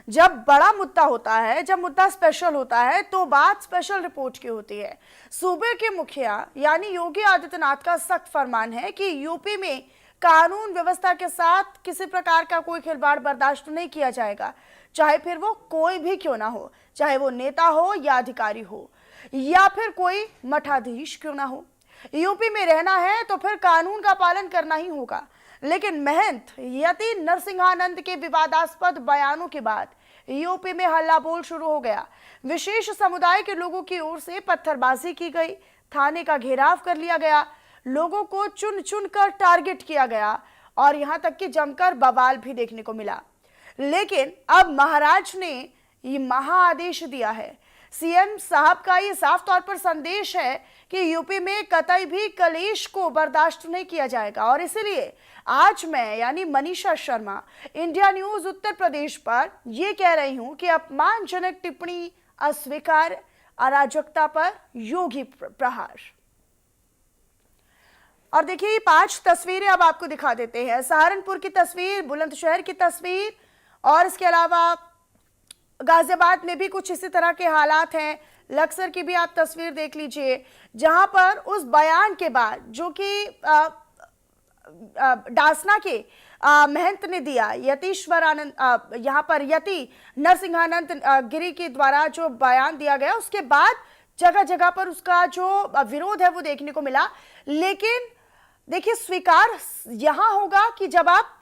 जब बड़ा मुद्दा होता है, जब मुद्दा स्पेशल होता है, तो बात स्पेशल रिपोर्ट की होती है। सूबे के मुखिया यानी योगी आदित्यनाथ का सख्त फरमान है कि यूपी में कानून व्यवस्था के साथ किसी प्रकार का कोई खिलवाड़ बर्दाश्त नहीं किया जाएगा, चाहे फिर वो कोई भी क्यों ना हो, चाहे वो नेता हो या अधिकारी हो या फिर कोई मठाधीश क्यों ना हो। यूपी में रहना है तो फिर कानून का पालन करना ही होगा। लेकिन महंत यति नरसिंहानंद के विवादास्पद बयानों के बाद यूपी में हल्ला बोल शुरू हो गया। विशेष समुदाय के लोगों की ओर से पत्थरबाजी की गई, थाने का घेराव कर लिया गया, लोगों को चुन चुन कर टारगेट किया गया और यहां तक कि जमकर बवाल भी देखने को मिला। लेकिन अब महाराज ने ये महाआदेश दिया है। सीएम साहब का ये साफ तौर पर संदेश है कि यूपी में कतई भी कलेश को बर्दाश्त नहीं किया जाएगा और इसीलिए आज मैं यानी मनीषा शर्मा इंडिया न्यूज उत्तर प्रदेश पर यह कह रही हूं कि अपमानजनक टिप्पणी अस्वीकार, अराजकता पर योगी प्रहार। और देखिए ये 5 तस्वीरें अब आपको दिखा देते हैं। सहारनपुर की तस्वीर, बुलंदशहर की तस्वीर और इसके अलावा गाजियाबाद में भी कुछ इसी तरह के हालात हैं। लक्सर की भी आप तस्वीर देख लीजिए, जहां पर उस बयान के बाद जो कि डासना के महंत ने दिया, यतीश्वरानंद यहाँ पर यति नरसिंहानंद गिरी के द्वारा जो बयान दिया गया, उसके बाद जगह जगह पर उसका जो विरोध है वो देखने को मिला। लेकिन देखिए स्वीकार यहां होगा कि जब आप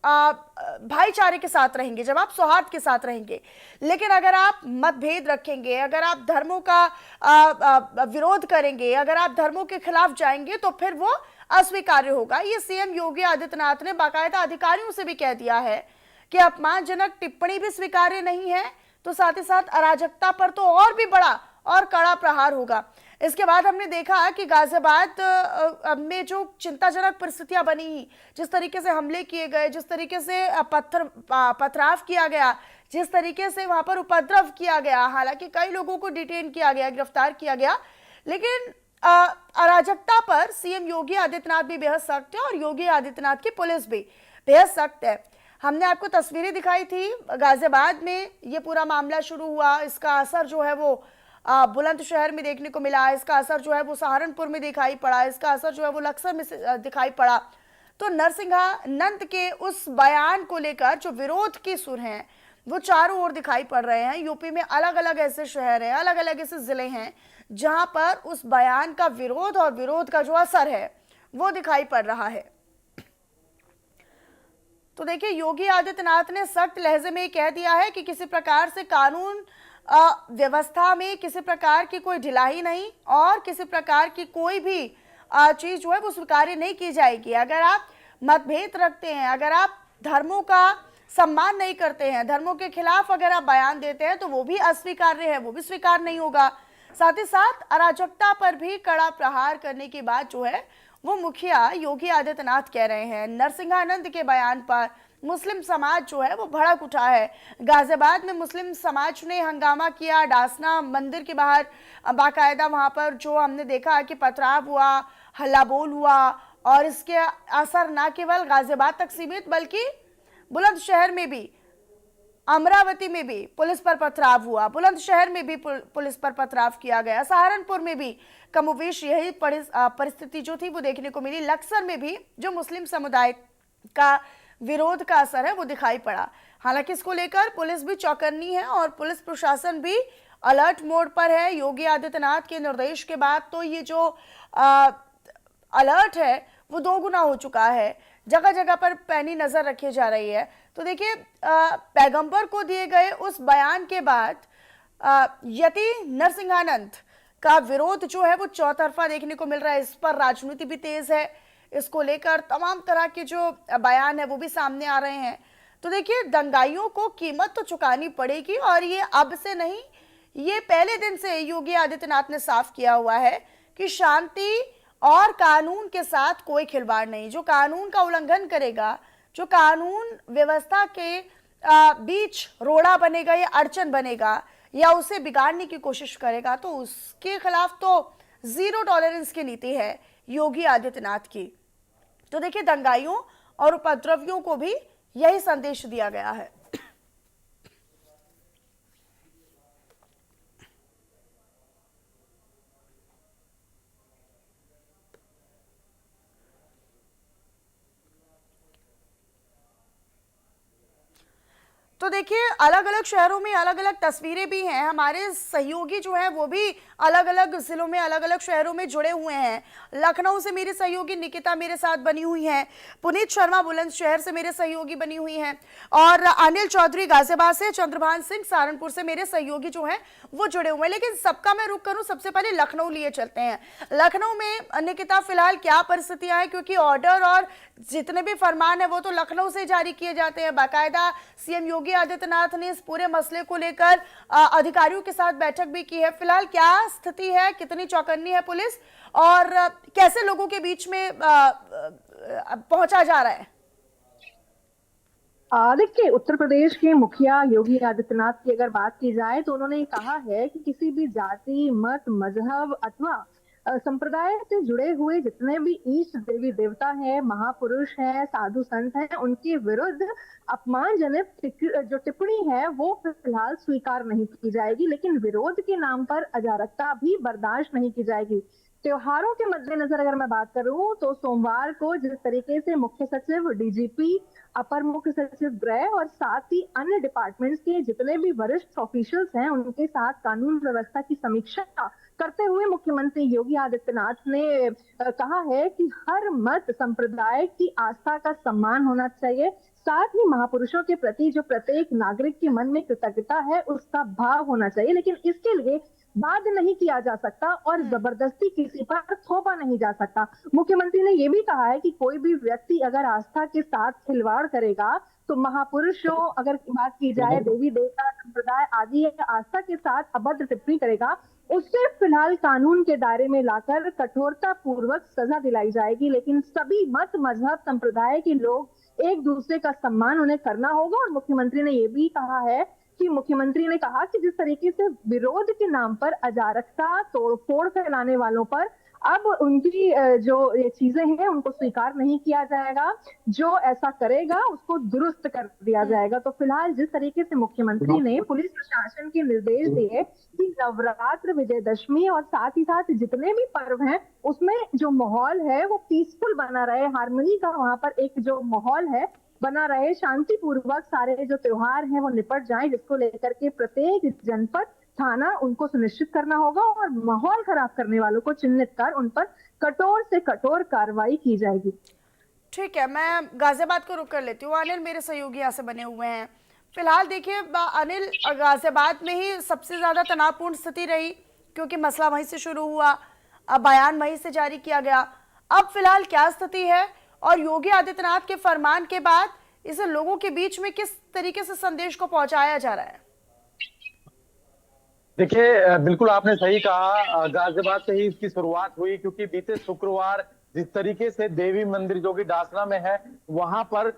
भाईचारे के साथ रहेंगे, जब आप सौहार्द के साथ रहेंगे। लेकिन अगर आप मतभेद रखेंगे, अगर आप धर्मों का विरोध करेंगे, अगर आप धर्मों के खिलाफ जाएंगे तो फिर वो अस्वीकार्य होगा। ये सीएम योगी आदित्यनाथ ने बाकायदा अधिकारियों से भी कह दिया है कि अपमानजनक टिप्पणी भी स्वीकार्य नहीं है, तो साथ ही साथ अराजकता पर तो और भी बड़ा और कड़ा प्रहार होगा। इसके बाद हमने देखा कि गाजियाबाद में जो चिंताजनक परिस्थितियां बनी, जिस तरीके से हमले किए गए, जिस तरीके से पथराव किया गया, जिस तरीके से वहां पर उपद्रव किया गया, हालांकि कई लोगों को डिटेन किया गया, गिरफ्तार किया गया, लेकिन अराजकता पर सीएम योगी आदित्यनाथ भी बेहद सख्त है और योगी आदित्यनाथ की पुलिस भी बेहद सख्त है। हमने आपको तस्वीरें दिखाई थी गाजियाबाद में ये पूरा मामला शुरू हुआ, इसका असर जो है वो बुलंदशहर में देखने को मिला, इसका असर जो है वो सहारनपुर में दिखाई पड़ा, इसका असर जो है वो लक्सर में दिखाई पड़ा। तो नरसिंहानंद के उस बयान को लेकर जो विरोध की सुर हैं वो चारों ओर दिखाई पड़ रहे हैं। यूपी में अलग अलग ऐसे शहर हैं, अलग अलग ऐसे जिले हैं जहां पर उस बयान का विरोध और विरोध का जो असर है वो दिखाई पड़ रहा है। तो देखिए योगी आदित्यनाथ ने सख्त लहजे में कह दिया है कि किसी प्रकार से कानून व्यवस्था में किसी प्रकार की कोई ढिलाई नहीं और किसी प्रकार की कोई भी चीज जो है वो स्वीकार्य नहीं की जाएगी। अगर आप मतभेद रखते हैं, अगर आप धर्मों का सम्मान नहीं करते हैं, धर्मों के खिलाफ अगर आप बयान देते हैं तो वो भी अस्वीकार्य है, वो भी स्वीकार नहीं होगा। साथ ही साथ अराजकता पर भी कड़ा प्रहार करने की बात जो है वो मुखिया योगी आदित्यनाथ कह रहे हैं। नरसिंहानंद के बयान पर मुस्लिम समाज जो है वो भड़क उठा है। गाजियाबाद में मुस्लिम समाज ने हंगामा किया, डासना मंदिर के बाहर बाकायदा वहां पर जो हमने देखा कि पथराव हुआ, हल्ला बोल हुआ और इसके असर न केवल गाजियाबाद तक सीमित बल्कि बुलंदशहर में भी, अमरावती में भी पुलिस पर पथराव हुआ, बुलंदशहर में भी पुलिस पर पथराव किया गया, सहारनपुर में भी कमोवेश यही परिस्थिति जो थी वो देखने को मिली। लक्सर में भी जो मुस्लिम समुदाय का विरोध का असर है वो दिखाई पड़ा। हालांकि इसको लेकर पुलिस भी चौकन्नी है और पुलिस प्रशासन भी अलर्ट मोड पर है। योगी आदित्यनाथ के निर्देश के बाद तो ये जो अलर्ट है वो दोगुना हो चुका है, जगह जगह पर पैनी नजर रखी जा रही है। तो देखिए पैगंबर को दिए गए उस बयान के बाद यति नरसिंहानंद का विरोध जो है वो चौतरफा देखने को मिल रहा है। इस पर राजनीति भी तेज है, इसको लेकर तमाम तरह के जो बयान है वो भी सामने आ रहे हैं। तो देखिए दंगाइयों को कीमत तो चुकानी पड़ेगी और ये अब से नहीं, ये पहले दिन से योगी आदित्यनाथ ने साफ किया हुआ है कि शांति और कानून के साथ कोई खिलवाड़ नहीं। जो कानून का उल्लंघन करेगा, जो कानून व्यवस्था के बीच रोड़ा बनेगा या अड़चन बनेगा या उसे बिगाड़ने की कोशिश करेगा तो उसके खिलाफ तो जीरो टॉलरेंस की नीति है योगी आदित्यनाथ की। तो देखिए दंगाइयों और उपद्रवियों को भी यही संदेश दिया गया है। तो देखिए अलग अलग शहरों में अलग अलग तस्वीरें भी हैं। हमारे सहयोगी जो हैं वो भी अलग अलग जिलों में अलग अलग शहरों में जुड़े हुए हैं। लखनऊ से मेरी सहयोगी निकिता मेरे साथ बनी हुई हैं, पुनीत शर्मा बुलंदशहर से मेरे सहयोगी बनी हुई हैं, और अनिल चौधरी गाजियाबाद से, चंद्रभान सिंह सहारनपुर से मेरे सहयोगी जो हैं वो जुड़े हुए हैं। लेकिन सबका मैं रुक करूं, सबसे पहले लखनऊ लिए चलते हैं। लखनऊ में निकिता फिलहाल क्या परिस्थितियां हैं, क्योंकि ऑर्डर और जितने भी फरमान है वो तो लखनऊ से जारी किए जाते हैं। बाकायदा सीएम योगी आदित्यनाथ ने इस पूरे मसले को लेकर अधिकारियों के साथ बैठक भी की है। फिलहाल क्या स्थिति है, कितनी चौकन्नी है पुलिस, और कैसे लोगों के बीच में पहुंचा जा रहा है? देखिए, उत्तर प्रदेश के मुखिया योगी आदित्यनाथ की अगर बात की जाए तो उन्होंने कहा है कि किसी भी जाति, मत, मजहब अथवा संप्रदाय से जुड़े हुए जितने भी इष्ट देवी देवता हैं, महापुरुष हैं, साधु संत हैं, उनके विरुद्ध अपमानजनक जो टिप्पणी है वो फिलहाल स्वीकार नहीं की जाएगी, लेकिन विरोध के नाम पर अराजकता भी बर्दाश्त नहीं की जाएगी। त्योहारों के मद्देनजर अगर मैं बात करूं तो सोमवार को जिस तरीके से मुख्य सचिव, डीजीपी, अपर मुख्य सचिव गृह और साथ ही अन्य डिपार्टमेंट्स के जितने भी वरिष्ठ ऑफिशियल्स हैं उनके साथ कानून व्यवस्था की समीक्षा करते हुए मुख्यमंत्री योगी आदित्यनाथ ने कहा है कि हर मत संप्रदाय की आस्था का सम्मान होना चाहिए, साथ ही महापुरुषों के प्रति जो प्रत्येक नागरिक के मन में कृतज्ञता है उसका भाव होना चाहिए, लेकिन इसके लिए बाध्य नहीं किया जा सकता और जबरदस्ती किसी पर थोपा नहीं जा सकता। मुख्यमंत्री ने यह भी कहा है कि कोई भी व्यक्ति अगर आस्था के साथ खिलवाड़ करेगा तो महापुरुषों, अगर बात की जाए देवी देवता, संप्रदाय आदि आस्था के साथ अभद्र टिप्पणी करेगा, उससे फिलहाल कानून के दायरे में लाकर कठोरता पूर्वक सजा दिलाई जाएगी। लेकिन सभी मत, मजहब, संप्रदाय के लोग एक दूसरे का सम्मान उन्हें करना होगा। और मुख्यमंत्री ने यह भी कहा है कि मुख्यमंत्री ने कहा कि जिस तरीके से विरोध के नाम पर अराजकता, तोड़फोड़ फैलाने वालों पर अब उनकी जो ये चीजें हैं उनको स्वीकार नहीं किया जाएगा, जो ऐसा करेगा उसको दुरुस्त कर दिया जाएगा। तो फिलहाल जिस तरीके से मुख्यमंत्री ने पुलिस प्रशासन के निर्देश दिए कि नवरात्र, विजयदशमी और साथ ही साथ जितने भी पर्व हैं उसमें जो माहौल है वो पीसफुल बना रहे, हार्मनी का वहां पर एक जो माहौल है बना रहे, शांतिपूर्वक सारे जो त्योहार हैं वो निपट जाएं, जिसको लेकर के प्रत्येक जनपद, थाना उनको सुनिश्चित करना होगा और माहौल खराब करने वालों को चिन्हित कर उन पर कठोर से कठोर कार्रवाई की जाएगी। ठीक है, मैं गाजियाबाद को रुक कर लेती हूँ। अनिल मेरे सहयोगी यहाँ से बने हुए हैं। फिलहाल देखिए अनिल, गाजियाबाद में ही सबसे ज्यादा तनावपूर्ण स्थिति रही, क्योंकि मसला वहीं से शुरू हुआ, अब बयान वहीं से जारी किया गया। अब फिलहाल क्या स्थिति है, और योगी आदित्यनाथ के फरमान के बाद इसे लोगों के बीच में किस तरीके से संदेश को पहुंचाया जा रहा है? देखिए, बिल्कुल आपने सही कहा, गाजियाबाद से ही इसकी शुरुआत हुई, क्योंकि बीते शुक्रवार जिस तरीके से देवी मंदिर जो कि डासना में है वहां पर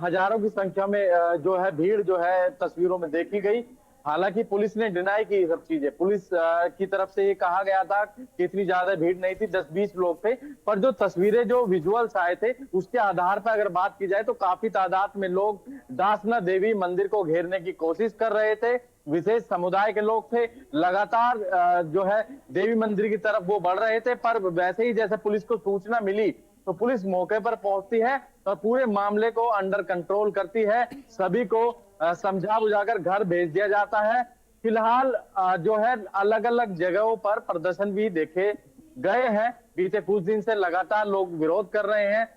हजारों की संख्या में जो है भीड़ जो है तस्वीरों में देखी गई। हालांकि पुलिस ने डिनाई की सब चीजें, पुलिस की तरफ से ये कहा गया था कि इतनी ज्यादा भीड़ नहीं थी, 10-20 लोग थे, पर जो तस्वीरें, जो विजुअल्स आए थे उसके आधार पर अगर बात की जाए तो काफी तादाद में लोग डासना देवी मंदिर को घेरने की कोशिश कर रहे थे। विशेष समुदाय के लोग थे, लगातार जो है देवी मंदिर की तरफ वो बढ़ रहे थे, पर वैसे ही जैसे पुलिस को सूचना मिली तो पुलिस मौके पर पहुंचती है और पूरे मामले को अंडर कंट्रोल करती है, सभी को समझा बुझाकर घर भेज दिया जाता है। फिलहाल जो है अलग अलग जगहों पर प्रदर्शन भी देखे गए हैं। बीते कुछ दिन से लगातार लोग विरोध कर रहे हैं,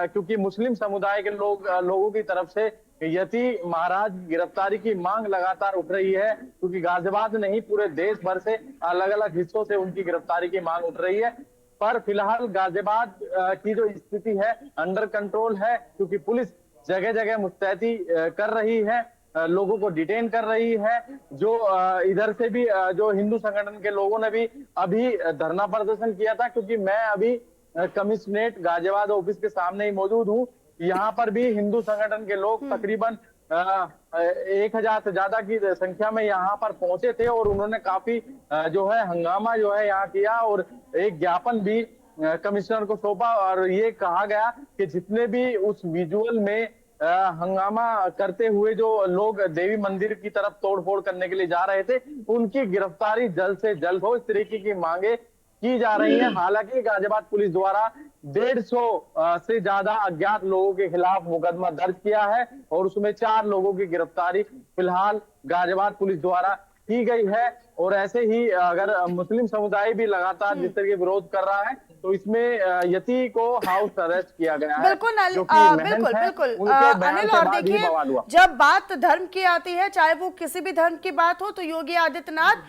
क्योंकि मुस्लिम समुदाय के लोगों की तरफ से यति महाराज गिरफ्तारी की मांग लगातार उठ रही है, क्योंकि गाजियाबाद नहीं पूरे देश भर से अलग अलग हिस्सों से उनकी गिरफ्तारी की मांग उठ रही है। पर फिलहाल गाजियाबाद की जो स्थिति है अंडर कंट्रोल है, क्योंकि पुलिस जगह जगह मुस्तैदी कर रही है, लोगों को डिटेन कर रही है। जो इधर से भी जो हिंदू संगठन के लोगों ने भी अभी धरना प्रदर्शन किया था, क्योंकि मैं अभी कमिश्नरेट गाजियाबाद ऑफिस के सामने ही मौजूद हूँ। यहाँ पर भी हिंदू संगठन के लोग तकरीबन 1000 से ज्यादा की संख्या में यहाँ पर पहुंचे थे और उन्होंने काफी जो है हंगामा जो है यहाँ किया और एक ज्ञापन भी कमिश्नर को सौंपा, और ये कहा गया कि जितने भी उस विजुअल में हंगामा करते हुए जो लोग देवी मंदिर की तरफ तोड़फोड़ करने के लिए जा रहे थे उनकी गिरफ्तारी जल्द से जल्द हो, इस तरीके की मांगे की जा रही है। हालांकि गाजियाबाद पुलिस द्वारा 150 से ज्यादा अज्ञात लोगों के खिलाफ मुकदमा दर्ज किया है और उसमें 4 लोगों की गिरफ्तारी फिलहाल गाजियाबाद पुलिस द्वारा की गई है। और ऐसे ही अगर मुस्लिम समुदाय भी लगातार जिस तरह के विरोध कर रहा है, तो इसमें यति को हाउस अरेस्ट किया गया है। बिल्कुल जो कि महंत बिल्कुल है, बिल्कुल उनके बयान अनिल, के और बाद ही देखिए बवाल हुआ। जब बात धर्म की आती है, चाहे वो किसी भी धर्म की बात हो, तो योगी आदित्यनाथ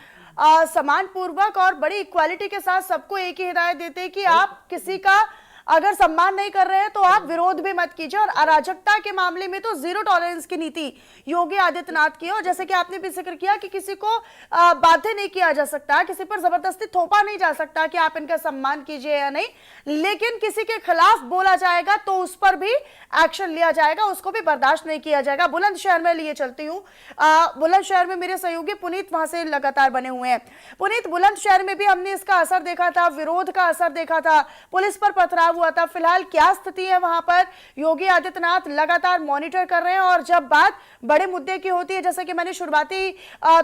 समान पूर्वक और बड़ी इक्वालिटी के साथ सबको एक ही हिदायत देते हैं कि आप किसी का अगर सम्मान नहीं कर रहे हैं तो आप विरोध भी मत कीजिए। और अराजकता के मामले में तो जीरो टॉलरेंस की नीति योगी आदित्यनाथ की है। और जैसे कि आपने भी जिक्र किया कि किसी को बाध्य नहीं किया जा सकता, किसी पर जबरदस्ती थोपा नहीं जा सकता कि आप इनका सम्मान कीजिए या नहीं, लेकिन किसी के खिलाफ बोला जाएगा तो उस पर भी एक्शन लिया जाएगा, उसको भी बर्दाश्त नहीं किया जाएगा। बुलंदशहर में लिए चलती हूँ, बुलंदशहर में मेरे सहयोगी पुनीत वहां से लगातार बने हुए हैं। पुनीत, बुलंदशहर में भी हमने इसका असर देखा था, विरोध का असर देखा था, पुलिस पर पथराव हुआ था। फिलहाल क्या स्थिति है वहां पर? योगी आदित्यनाथ लगातार मॉनिटर कर रहे हैं और जब बात बड़े मुद्दे की होती है, जैसे कि मैंने शुरुआती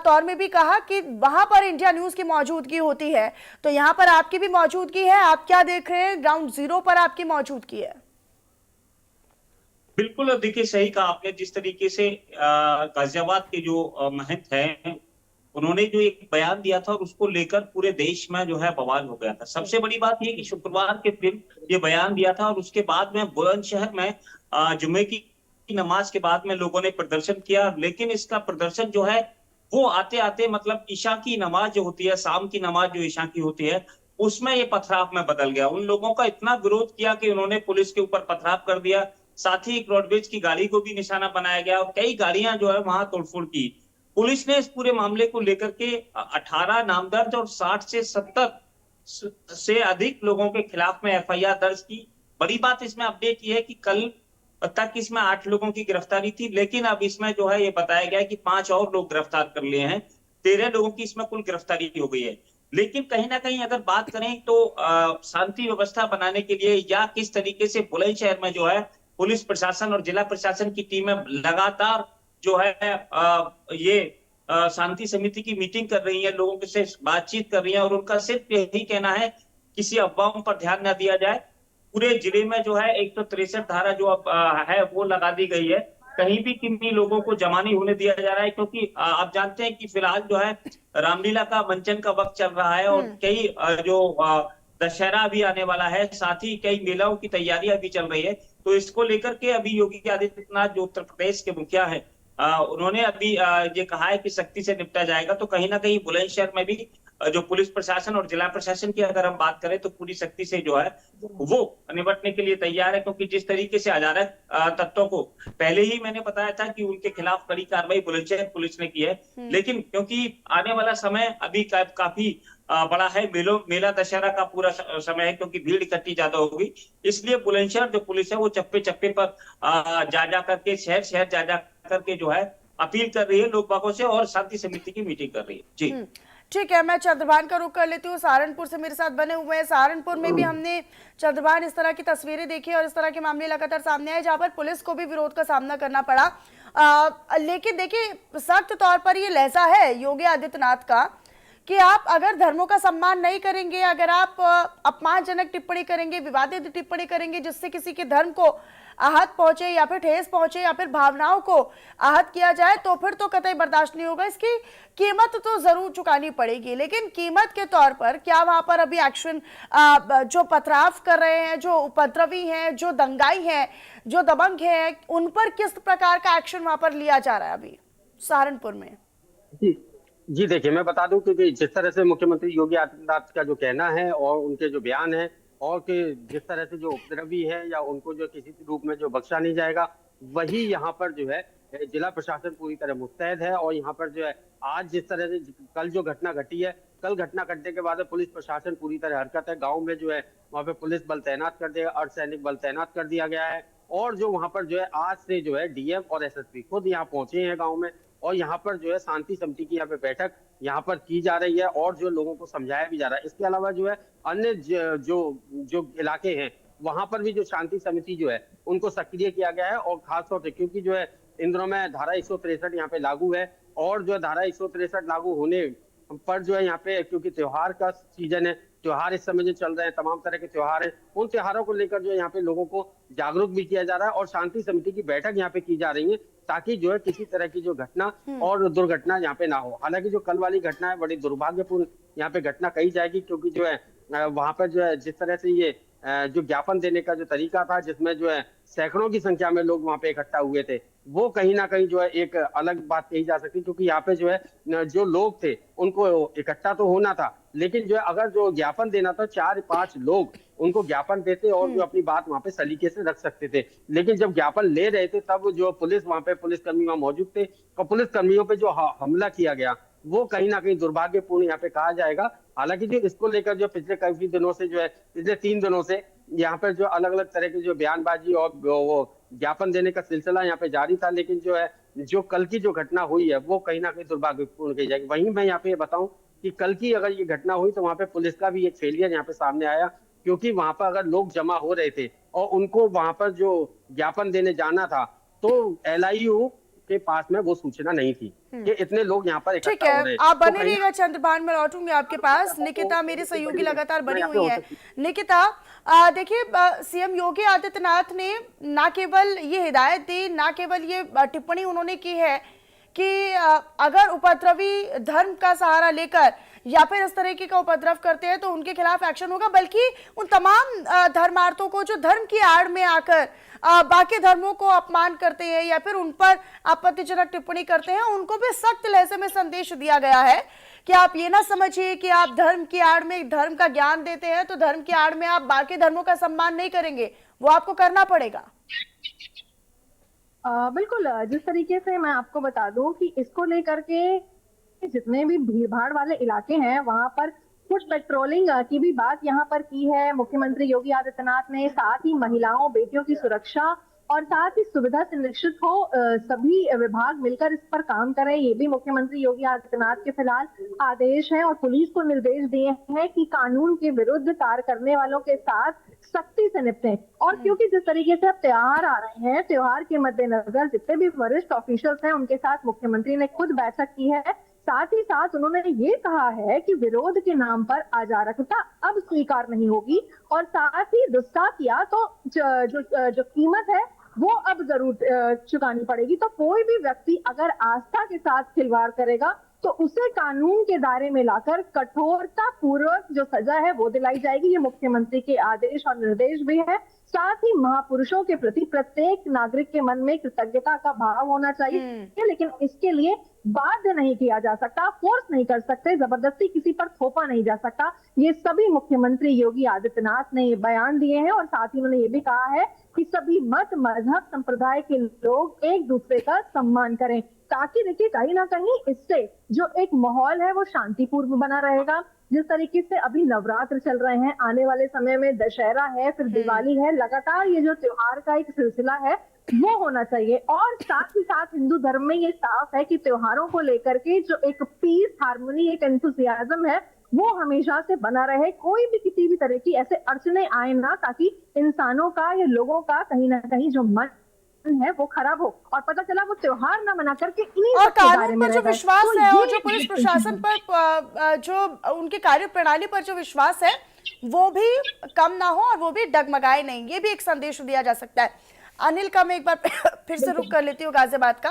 तौर में भी कहा कि वहां पर इंडिया न्यूज की मौजूदगी होती है, तो यहां पर आपकी भी मौजूदगी है। आप क्या देख रहे हैं? ग्राउंड जीरो पर आपकी मौजूदगी है। बिल्कुल, अब देखिए सही कहा आपने। जिस तरीके से गाजियाबाद के जो महंत हैं, उन्होंने जो एक बयान दिया था और उसको लेकर पूरे देश में जो है बवाल हो गया था। सबसे बड़ी बात ये कि शुक्रवार के दिन ये बयान दिया था और उसके बाद में बुलंदशहर में जुम्मे की नमाज के बाद में लोगों ने प्रदर्शन किया। लेकिन इसका प्रदर्शन जो है वो आते आते मतलब ईशा की नमाज जो होती है, शाम की नमाज जो ईशा की होती है, उसमें ये पथराव में बदल गया। उन लोगों का इतना विरोध किया कि उन्होंने पुलिस के ऊपर पथराव कर दिया। साथ ही एक रोडवेज की गाड़ी को भी निशाना बनाया गया और कई गाड़ियां जो है वहां तोड़फोड़ की। पुलिस ने इस पूरे मामले को लेकर के 18 नामदर्ज और 60 से 70 से अधिक लोगों के खिलाफ में एफआईआर दर्ज की। बड़ी बात इसमें अपडेट ये है कि कल तक इसमें 8 लोगों की गिरफ्तारी थी, लेकिन अब इसमें जो है ये बताया गया है कि 5 और लोग गिरफ्तार कर लिए हैं। 13 लोगों की इसमें कुल गिरफ्तारी हो गई है। लेकिन कहीं ना कहीं अगर बात करें तो शांति व्यवस्था बनाने के लिए या किस तरीके से बुलंदशहर में जो है पुलिस प्रशासन और जिला प्रशासन की टीमें लगातार जो है ये शांति समिति की मीटिंग कर रही है, लोगों से बातचीत कर रही है और उनका सिर्फ यही कहना है किसी अफवाहों पर ध्यान न दिया जाए। पूरे जिले में जो है 163 धारा जो अब है वो लगा दी गई है। कहीं भी किन्हीं लोगों को जमा नहीं होने दिया जा रहा है, क्योंकि आप जानते हैं कि फिलहाल जो है रामलीला का मंचन का वक्त चल रहा है और कई जो दशहरा भी आने वाला है, साथ ही कई मेलाओं की तैयारियां भी चल रही है। तो इसको लेकर के अभी योगी आदित्यनाथ जो उत्तर प्रदेश के मुखिया है, उन्होंने अभी ये कहा है कि सख्ती से निपटा जाएगा। तो कहीं ना कहीं बुलंदशहर में भी जो पुलिस प्रशासन और जिला प्रशासन की अगर हम बात करें तो पूरी सख्ती से जो है वो निपटने के लिए तैयार है। क्योंकि जिस तरीके से अजारक तत्वों को पहले ही मैंने बताया था कि उनके खिलाफ कड़ी कार्रवाई बुलंदशहर पुलिस ने की है, लेकिन क्योंकि आने वाला समय अभी काफी बड़ा है, मेला दशहरा का पूरा समय है, क्योंकि भीड़ इकट्ठी ज्यादा होगी, इसलिए बुलंदशहर जो पुलिस है वो चप्पे चप्पे पर जा करके शहर शहर जा करके जो है अपील कर रही है लोग बागों से और शांति समिति की मीटिंग कर रही है। जी ठीक है, मैं चंद्रभान का रुख कर लेती हूँ। सहारनपुर से मेरे साथ बने हुए हैं। सहारनपुर में भी हमने चंद्रभान इस तरह की तस्वीरें देखी और इस तरह के मामले लगातार सामने आए जहां पर पुलिस को भी विरोध का सामना करना पड़ा। लेकिन देखिए सख्त तौर पर ये लहजा है योगी आदित्यनाथ का कि आप अगर धर्मों का सम्मान नहीं करेंगे, अगर आप अपमानजनक टिप्पणी करेंगे, विवादित टिप्पणी करेंगे जिससे किसी के धर्म को आहत पहुंचे या फिर ठेस पहुंचे या फिर भावनाओं को आहत किया जाए, तो फिर तो कतई बर्दाश्त नहीं होगा। इसकी कीमत तो जरूर चुकानी पड़ेगी। लेकिन कीमत के तौर पर क्या वहां पर अभी एक्शन, जो पथराव कर रहे हैं, जो उपद्रवी हैं, जो दंगाई हैं, जो दबंग हैं, उन पर किस प्रकार का एक्शन वहां पर लिया जा रहा है अभी सहारनपुर में? जी देखिए, मैं बता दूं कि जिस तरह से मुख्यमंत्री योगी आदित्यनाथ का जो कहना है और उनके जो बयान है और कि जिस तरह से जो उपद्रवी है या उनको जो किसी रूप में जो बख्शा नहीं जाएगा, वही यहाँ पर जो है जिला प्रशासन पूरी तरह मुस्तैद है। और यहाँ पर जो है आज जिस तरह से कल जो घटना घटी है, कल घटना घटने के बाद पुलिस प्रशासन पूरी तरह हरकत है। गाँव में जो है वहाँ पे पुलिस बल तैनात कर दिया, अर्धसैनिक बल तैनात कर दिया गया है। और जो वहाँ पर जो है आज से जो है डीएम और एसएसपी खुद यहाँ पहुंचे हैं गाँव में और यहाँ पर जो है शांति समिति की यहाँ पे बैठक यहाँ पर की जा रही है और जो लोगों को समझाया भी जा रहा है। इसके अलावा जो है अन्य जो इलाके हैं वहां पर भी जो शांति समिति जो है उनको सक्रिय किया गया है। और खासतौर से क्योंकि जो है इन दिनों में धारा 163 यहाँ पे लागू है और जो धारा 163 लागू होने पर जो है यहाँ पे क्योंकि त्योहार का सीजन है, त्योहार इस समय जो चल रहे हैं, तमाम तरह के त्योहार हैं, उन त्योहारों को लेकर जो है यहाँ पे लोगों को जागरूक भी किया जा रहा है और शांति समिति की बैठक यहाँ पे की जा रही है, ताकि जो है किसी तरह की जो घटना और दुर्घटना यहाँ पे ना हो। हालांकि जो कल वाली घटना है बड़ी दुर्भाग्यपूर्ण यहाँ पे घटना कही जाएगी, क्योंकि जो है वहां पर जो है जिस तरह से ये जो ज्ञापन देने का जो तरीका था, जिसमें जो है सैकड़ों की संख्या में लोग वहां पे इकट्ठा हुए थे, वो कहीं ना कहीं जो है एक अलग बात कही जा सकती, क्योंकि यहाँ पे जो है जो लोग थे उनको इकट्ठा तो होना था, लेकिन जो है अगर जो ज्ञापन देना था 4-5 लोग उनको ज्ञापन देते और जो अपनी बात वहां पे सलीके से रख सकते थे। लेकिन जब ज्ञापन ले रहे थे तब जो पुलिस वहां पे पुलिसकर्मी वहां मौजूद थे और पुलिसकर्मियों पे जो हमला किया गया वो कहीं ना कहीं दुर्भाग्यपूर्ण यहाँ पे कहा जाएगा। हालांकि जो इसको लेकर जो पिछले काफी दिनों से जो है पिछले 3 दिनों से यहाँ पर जो अलग अलग तरह की जो बयानबाजी और वो ज्ञापन देने का सिलसिला यहाँ पे जारी था, लेकिन जो है जो कल की जो घटना हुई है वो कहीं ना कहीं दुर्भाग्यपूर्ण कही जाएगी। वहीं मैं यहाँ पे बताऊं कि कल की अगर ये घटना हुई तो वहां पे पुलिस का भी एक फेलियर यहाँ पे सामने आया, क्योंकि वहां पर अगर लोग जमा हो रहे थे और उनको वहां पर जो ज्ञापन देने जाना था तो LIU के पास में वो सूचना नहीं थी कि इतने लोग यहाँ पर ठीक इकट्ठा हो रहे है, हैं। आप तो बने कहीं रहिएगा चंद्रभान, में लौटूंगी आपके पास। निकिता मेरी सहयोगी लगातार बनी हुई है। निकिता, देखिए सीएम योगी आदित्यनाथ ने ना केवल ये हिदायत दी, ना केवल ये टिप्पणी उन्होंने की है कि अगर उपद्रवी धर्म का सहारा लेकर या फिर इस तरीके का उपद्रव करते हैं तो उनके खिलाफ एक्शन होगा, बल्कि उन तमाम धर्मार्थों को जो धर्म की आड़ में आकर बाकी धर्मों को अपमान करते हैं या फिर उन पर आपत्तिजनक टिप्पणी करते हैं, उनको भी सख्त लहजे में संदेश दिया गया है कि आप ये ना समझिए कि आप धर्म की आड़ में धर्म का ज्ञान देते हैं तो धर्म की आड़ में आप बाकी धर्मों का सम्मान नहीं करेंगे, वो आपको करना पड़ेगा। बिल्कुल, जिस तरीके से मैं आपको बता दूं कि इसको लेकर के जितने भी भीड़ भाड़ वाले इलाके हैं वहां पर कुछ पेट्रोलिंग की भी बात यहाँ पर की है मुख्यमंत्री योगी आदित्यनाथ ने। साथ ही महिलाओं बेटियों की सुरक्षा और साथ ही सुविधा सुनिश्चित हो, सभी विभाग मिलकर इस पर काम करें, ये भी मुख्यमंत्री योगी आदित्यनाथ के फिलहाल आदेश है। और पुलिस को निर्देश दिए हैं कि कानून के विरुद्ध कार्य करने वालों के साथ सख्ती से निपटें। और क्योंकि जिस तरीके से अब त्योहार आ रहे हैं, त्योहार के मद्देनजर जितने भी वरिष्ठ ऑफिशियल्स हैं उनके साथ मुख्यमंत्री ने खुद बैठक की है। साथ ही साथ उन्होंने ये कहा है कि विरोध के नाम पर अराजकता अब स्वीकार नहीं होगी और साथ ही दुष्टात या तो जो कीमत है वो अब जरूर चुकानी पड़ेगी। तो कोई भी व्यक्ति अगर आस्था के साथ खिलवाड़ करेगा तो उसे कानून के दायरे में लाकर कठोरता पूर्वक जो सजा है वो दिलाई जाएगी। ये मुख्यमंत्री के आदेश और निर्देश भी है। साथ ही महापुरुषों के प्रति प्रत्येक नागरिक के मन में कृतज्ञता का भाव होना चाहिए, लेकिन इसके लिए बाध्य नहीं किया जा सकता, फोर्स नहीं कर सकते, जबरदस्ती किसी पर थोपा नहीं जा सकता। ये सभी मुख्यमंत्री योगी आदित्यनाथ ने ये बयान दिए हैं। और साथ ही उन्होंने ये भी कहा है कि सभी मत मजहब संप्रदाय के लोग एक दूसरे का सम्मान करें, ताकि देखिए कहीं ना कहीं इससे जो एक माहौल है वो शांतिपूर्ण बना रहेगा। जिस तरीके से अभी नवरात्र चल रहे हैं, आने वाले समय में दशहरा है, फिर दिवाली है, लगातार ये जो त्योहार का एक सिलसिला है वो होना चाहिए। और साथ ही साथ हिंदू धर्म में ये साफ है कि त्योहारों को लेकर के जो एक पीस, हार्मनी, एक एंथुसियाज्म है वो हमेशा से बना रहे। कोई भी किसी भी तरह की ऐसे अड़चने आए ना, ताकि इंसानों का या लोगों का कहीं ना कहीं जो मन है वो खराब हो और पता चला वो त्योहार ना मना करके इन्हीं और सबके बारे कानून में पर जो रह गए। विश्वास तो है ये और जो पुलिस एक प्रशासन पर जो उनकी कार्य प्रणाली पर जो विश्वास है वो भी कम ना हो और वो भी डगमगाए नहीं, ये भी एक संदेश दिया जा सकता है। अनिल का मैं एक बार फिर से रुक कर लेती हूँ गाजियाबाद का।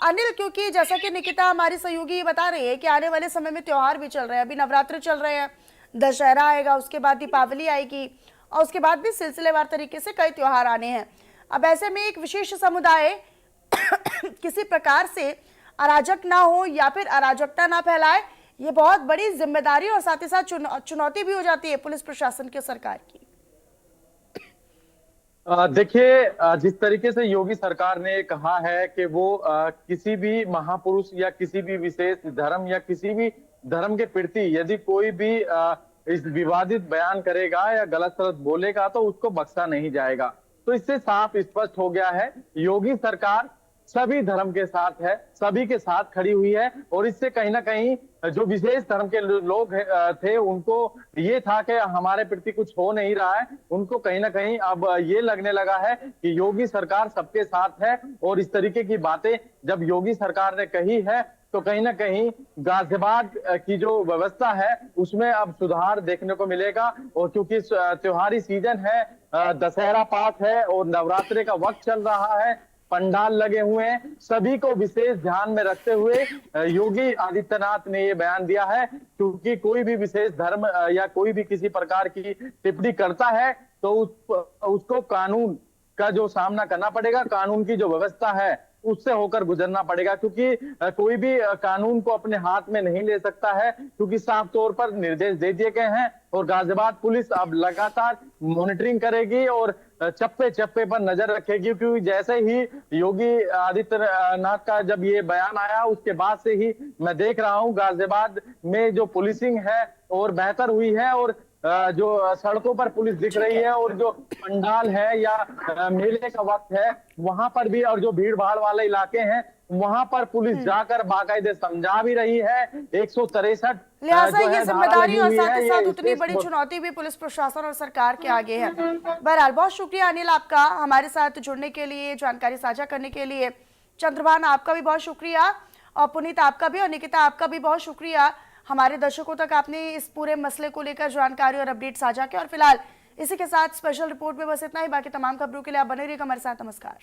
अनिल, क्योंकि जैसा कि निकिता हमारी सहयोगी बता रही है कि आने वाले समय में त्योहार भी चल रहे हैं, अभी नवरात्र चल रहे हैं, दशहरा आएगा, उसके बाद दीपावली आएगी और उसके बाद भी सिलसिलेवार तरीके से कई त्योहार आने हैं। अब ऐसे में एक विशेष समुदाय किसी प्रकार से अराजक ना हो या फिर अराजकता ना फैलाए, ये बहुत बड़ी जिम्मेदारी और साथ ही साथ चुनौती भी हो जाती है पुलिस प्रशासन की, सरकार की। देखिए, जिस तरीके से योगी सरकार ने कहा है कि वो किसी भी महापुरुष या किसी भी विशेष धर्म या किसी भी धर्म के प्रति यदि कोई भी इस विवादित बयान करेगा या गलत सलत बोलेगा तो उसको बख्शा नहीं जाएगा। तो इससे साफ स्पष्ट हो गया है योगी सरकार सभी धर्म के साथ है, सभी के साथ खड़ी हुई है। और इससे कहीं ना कहीं जो विशेष धर्म के लोग थे, उनको ये था कि हमारे प्रति कुछ हो नहीं रहा है, उनको कहीं ना कहीं अब ये लगने लगा है कि योगी सरकार सबके साथ है। और इस तरीके की बातें जब योगी सरकार ने कही है तो कहीं ना कहीं गाजियाबाद की जो व्यवस्था है उसमें अब सुधार देखने को मिलेगा। और क्योंकि त्योहारी सीजन है, दशहरा पाठ है और नवरात्रि का वक्त चल रहा है, पंडाल लगे हुए हैं, सभी को विशेष ध्यान में रखते हुए योगी आदित्यनाथ ने ये बयान दिया है। क्योंकि कोई भी विशेष धर्म या कोई भी किसी प्रकार की टिप्पणी करता है तो उसको कानून का जो सामना करना पड़ेगा, कानून की जो व्यवस्था है उससे होकर गुजरना पड़ेगा। क्योंकि कोई भी कानून को अपने हाथ में नहीं ले सकता है, क्योंकि साफ तौर पर निर्देश दे दिए गए हैं। और गाजियाबाद पुलिस अब लगातार मॉनिटरिंग करेगी और चप्पे चप्पे पर नजर रखेगी। क्योंकि जैसे ही योगी आदित्यनाथ का जब ये बयान आया उसके बाद से ही मैं देख रहा हूँ गाजियाबाद में जो पुलिसिंग है और बेहतर हुई है। और जो सड़कों पर पुलिस दिख रही है और जो पंडाल है या मेले का वक्त है वहां पर भी, और जो भीड़ भाड़ वाले इलाके हैं वहां पर पुलिस जाकर बाकायदे समझा भी रही है। 163 लिहाजा जो ये है धारा जिम्मेदारी लगी और हुई साथ है, ही ये साथ उतनी बड़ी विशेष चुनौती भी पुलिस प्रशासन और सरकार के आगे है। बहरहाल बहुत शुक्रिया अनिल आपका हमारे साथ जुड़ने के लिए, जानकारी साझा करने के लिए। चंद्रभान आपका भी बहुत शुक्रिया, और पुनीत आपका भी, और निकिता आपका भी बहुत शुक्रिया। हमारे दर्शकों तक आपने इस पूरे मसले को लेकर जानकारी और अपडेट साझा किया। और फिलहाल इसी के साथ स्पेशल रिपोर्ट में बस इतना ही। बाकी तमाम खबरों के लिए आप बने रहिएगा हमारे साथ। नमस्कार।